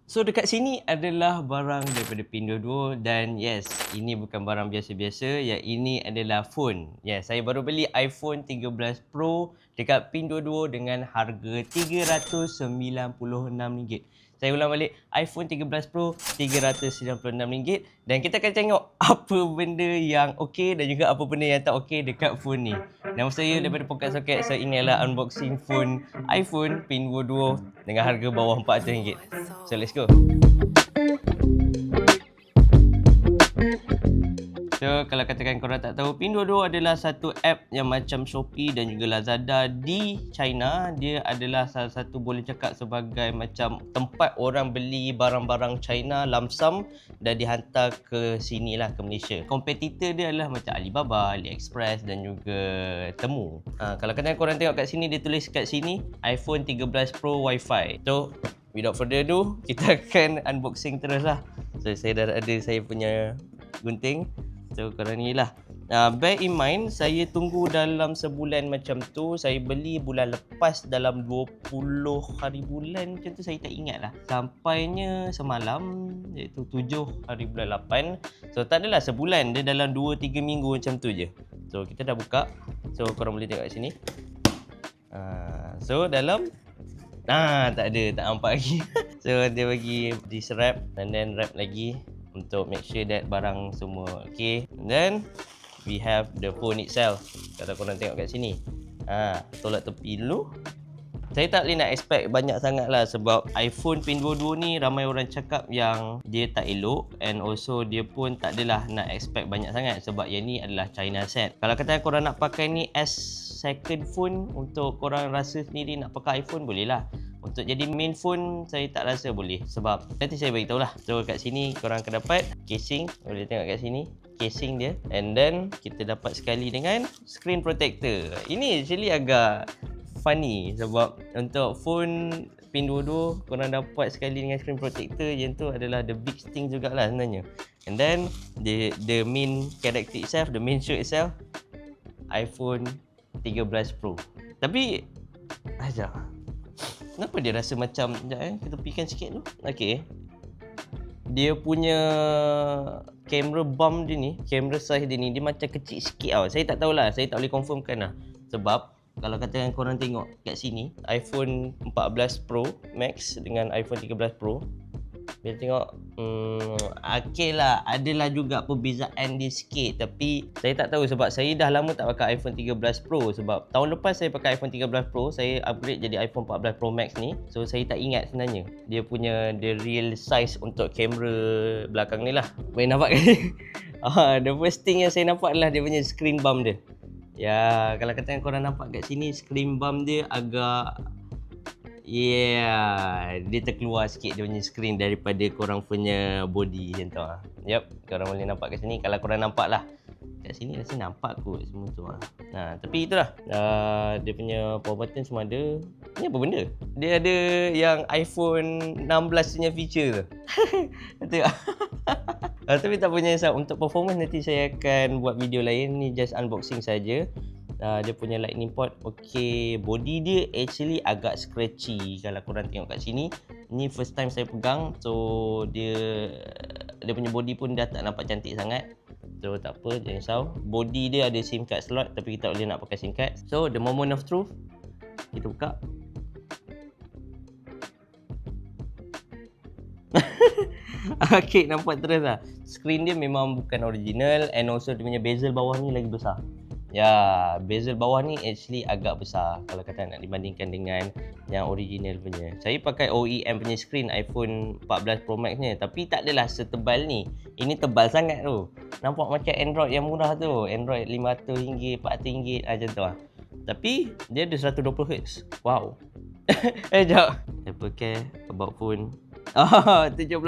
So dekat sini adalah barang daripada Pinduoduo dan yes, ini bukan barang biasa-biasa, yang ini adalah phone. Yes, saya baru beli iPhone 13 Pro dekat Pinduoduo dengan harga RM396. Saya ulang balik, iPhone 13 Pro RM396 dan kita akan tengok apa benda yang okey dan juga apa benda yang tak okey dekat phone ni. Nama saya daripada Pocket Socket, saya inilah unboxing phone iPhone Pinduoduo dengan harga bawah RM400. So let's go. So kalau katakan korang tak tahu, Pinduoduo adalah satu app yang macam Shopee dan juga Lazada di China. Dia adalah salah satu, boleh cakap sebagai macam tempat orang beli barang-barang China lump sum dan dihantar ke sini lah, ke Malaysia. Kompetitor dia adalah macam Alibaba, AliExpress dan juga Temu. Kalau katakan korang tengok kat sini, dia tulis kat sini iPhone 13 Pro Wi-Fi. So without further ado, kita akan unboxing terus lah. So saya dah ada saya punya gunting. So korang ni lah. Bear in mind, saya tunggu dalam sebulan macam tu. Saya beli bulan lepas dalam 20 hari bulan macam tu, saya tak ingat lah. Sampainya semalam, iaitu 7 hari bulan 8. So tak adalah sebulan, dia dalam 2-3 minggu macam tu je. So kita dah buka. So korang boleh tengok kat sini. So dalam tak ada, tak nampak lagi. So dia bagi diserap and then wrap lagi untuk make sure that barang semua okay. And then we have the phone itself. Kalau korang tengok kat sini, tolak tepi dulu. Saya tak boleh nak expect banyak sangat lah, sebab iPhone Pinduoduo ni ramai orang cakap yang dia tak elok, and also dia pun tak adalah nak expect banyak sangat sebab yang ni adalah China set. Kalau kata korang nak pakai ni as second phone, untuk korang rasa sendiri nak pakai iPhone, boleh lah. Untuk jadi main phone, saya tak rasa boleh, sebab nanti saya beritahu lah. So kat sini korang akan dapat casing, boleh tengok kat sini casing dia, and then kita dapat sekali dengan screen protector. Ini actually agak funny sebab untuk phone Pinduoduo korang dapat sekali dengan screen protector, yang tu adalah the big thing jugalah sebenarnya. And then the main character itself, the main show itself, iPhone 13 Pro. Tapi kenapa dia rasa macam, sekejap kita tepikan sikit tu. Okay, dia punya kamera bump dia ni, kamera size dia ni, dia macam kecil sikit tau. Saya tak tahulah, saya tak boleh confirmkan lah. Sebab kalau katakan korang tengok kat sini, iPhone 14 Pro Max dengan iPhone 13 Pro, bila tengok okey lah, adalah juga perbezaan dia sikit. Tapi saya tak tahu sebab saya dah lama tak pakai iPhone 13 Pro. Sebab tahun lepas saya pakai iPhone 13 Pro, saya upgrade jadi iPhone 14 Pro Max ni. So saya tak ingat sebenarnya dia punya the real size untuk kamera belakang ni lah. Boleh nampak kan? The first thing yang saya nampak adalah dia punya screen bump dia. Ya, kalau katakan korang nampak kat sini, screen bump dia agak dia terkeluar sikit dia punya screen daripada korang punya body macam tu lah. Yup, korang boleh nampak kat sini. Kalau korang nampak lah kat sini, rasa nampak kot semua tu lah. Tapi itulah, dia punya power button semua ada. Ni apa benda? Dia ada yang iPhone 16 punya feature tu. Tengok. Tapi tak punya risau, untuk performance nanti saya akan buat video lain. Ni just unboxing saja. Dia punya lightning port okey. Body dia actually agak scratchy kalau korang tengok kat sini. Ni first time saya pegang, so dia punya body pun dah tak nampak cantik sangat. So tak apa, jangan risau. Body dia ada SIM card slot, tapi kita tak boleh nak pakai SIM card. So the moment of truth, kita buka. Okay, nampak terus lah. Screen dia memang bukan original, and also dia punya bezel bawah ni lagi besar. Ya, bezel bawah ni actually agak besar kalau kata nak dibandingkan dengan yang original punya. Saya pakai OEM punya screen iPhone 14 Pro Max ni, tapi tak adalah setebal ni. Ini tebal sangat tu. Nampak macam Android yang murah tu. Android RM500, RM400 macam tu lah. Tapi dia ada 120Hz. Wow. Sekejap. Apple Care about phone. 17.7.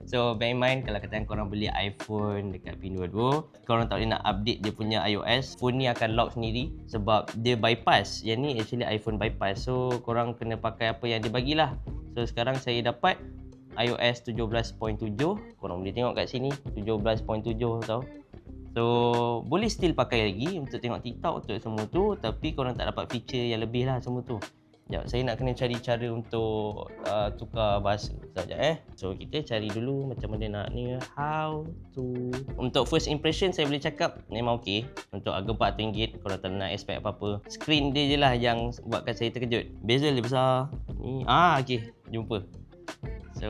So bear in mind, kalau katakan korang beli iPhone dekat Pinduoduo, korang tak boleh nak update dia punya iOS. Phone ni akan lock sendiri sebab dia bypass. Yang ni actually iPhone bypass. So korang kena pakai apa yang dia bagilah. So sekarang saya dapat iOS 17.7. Korang boleh tengok kat sini 17.7 tau. So boleh still pakai lagi untuk tengok TikTok, untuk semua tu. Tapi korang tak dapat feature yang lebih lah semua tu. Sekejap, saya nak kena cari cara untuk tukar bahasa. Sekejap So kita cari dulu macam mana nak ni. How to... Untuk first impression saya boleh cakap memang okey. Untuk harga RM400, korang tak nak expect apa-apa. Screen dia je lah yang buatkan saya terkejut. Bezel dia besar. Ni, okey, jumpa. So,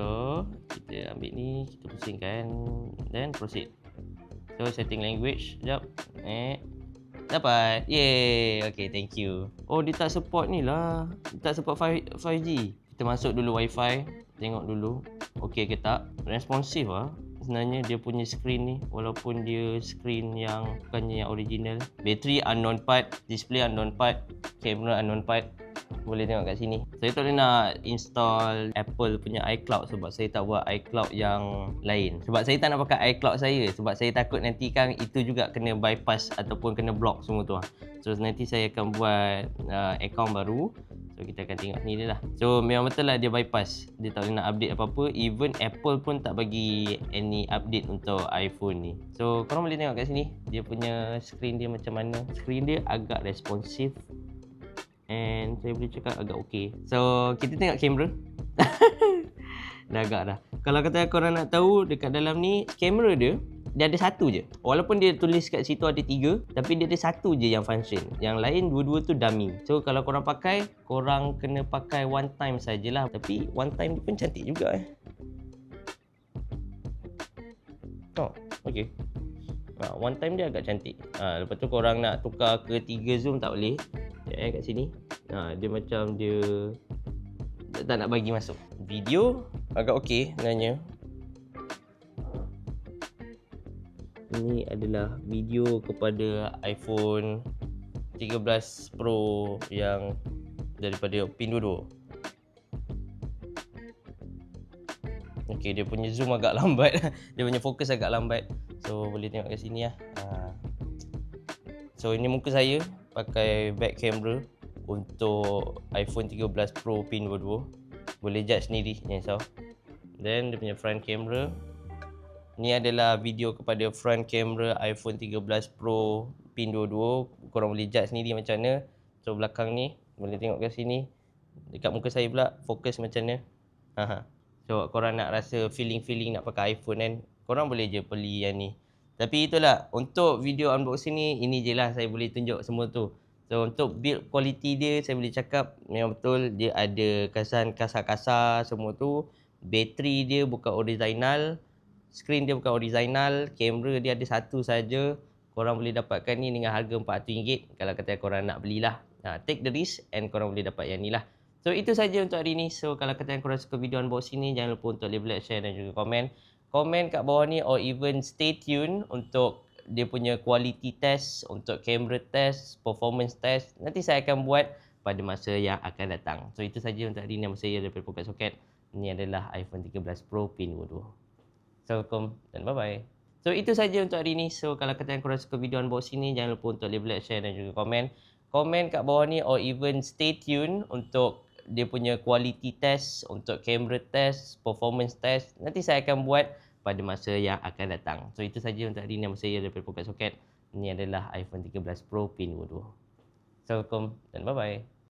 kita ambil ni, kita pusingkan. Then proceed. So, setting language. Sekejap. Dapat. Yeay. Okay, thank you. Oh, dia tak support ni lah. Dia tak support 5G. Kita masuk dulu Wi-Fi. Tengok dulu. Okay ke tak. Responsif lah. Sebenarnya dia punya screen ni. Walaupun dia screen yang bukannya yang original. Battery unknown part. Display unknown part. Camera unknown part. Boleh tengok kat sini. Saya tak boleh nak install Apple punya iCloud sebab saya tak buat iCloud yang lain. Sebab saya tak nak pakai iCloud saya. Sebab saya takut nanti kan itu juga kena bypass ataupun kena block semua tu. So nanti saya akan buat account baru. So kita akan tengok sini dia lah. So memang betul lah dia bypass. Dia tak boleh nak update apa-apa. Even Apple pun tak bagi any update untuk iPhone ni. So korang boleh tengok kat sini. Dia punya screen dia macam mana. Screen dia agak responsif. And saya boleh cakap agak okey. So kita tengok kamera. Dah agak dah. Kalau kata korang nak tahu dekat dalam ni, kamera dia ada satu je. Walaupun dia tulis kat situ ada 3, tapi dia ada satu je yang function. Yang lain dua-dua tu dummy. So kalau korang pakai, korang kena pakai one time sajalah. Tapi one time dia pun cantik juga Oh, okey. One time dia agak cantik. Lepas tu korang nak tukar ke 3 zoom tak boleh. Kat sini. Dia macam dia tak nak bagi masuk. Video agak okey sebenarnya. Ini adalah video kepada iPhone 13 Pro yang daripada pin 22. Okey, dia punya zoom agak lambat. Dia punya fokus agak lambat. So boleh tengok kat sini lah. So ini muka saya pakai back camera untuk iPhone 13 Pro pin 22. Boleh judge sendiri, jangan risau. Then dia punya front camera. Ni adalah video kepada front camera iPhone 13 Pro pin 22. Korang boleh judge sendiri macam mana. So belakang ni boleh tengok kat sini. Dekat muka saya pula fokus macam mana. So korang nak rasa feeling nak pakai iPhone kan, korang boleh je beli yang ni. Tapi itulah, untuk video unboxing ni, ini je lah saya boleh tunjuk semua tu. So untuk build quality dia, saya boleh cakap memang betul dia ada kesan kasar-kasar semua tu. Bateri dia bukan original, screen dia bukan original, kamera dia ada satu saja. Korang boleh dapatkan ni dengan harga RM400 kalau kata korang nak belilah. Take the risk and korang boleh dapat yang ni lah. So itu saja untuk hari ni. So kalau kata korang suka video unboxing ni, jangan lupa untuk leave like, share dan juga komen. Komen kat bawah ni or even stay tune untuk dia punya quality test, untuk camera test, performance test. Nanti saya akan buat pada masa yang akan datang. So itu saja untuk hari ni. Nama saya daripada Pocket Socket. Ini adalah iPhone 13 Pro pin 22. Assalamualaikum dan bye-bye. So itu saja untuk hari ni. Nama saya daripada Pocket Socket. Ini adalah iPhone 13 Pro pin 22. Assalamualaikum dan bye-bye. So itu saja untuk hari ni. So kalau kata korang suka video unboxing ni, jangan lupa untuk leave like, share dan juga komen. Komen kat bawah ni or even stay tune untuk dia punya quality test, untuk camera test, performance test. Nanti saya akan buat pada masa yang akan datang. So itu saja untuk hari ini. Nama saya daripada Pocket Socket. Ini adalah iPhone 13 Pro pin 22. Assalamualaikum dan bye-bye.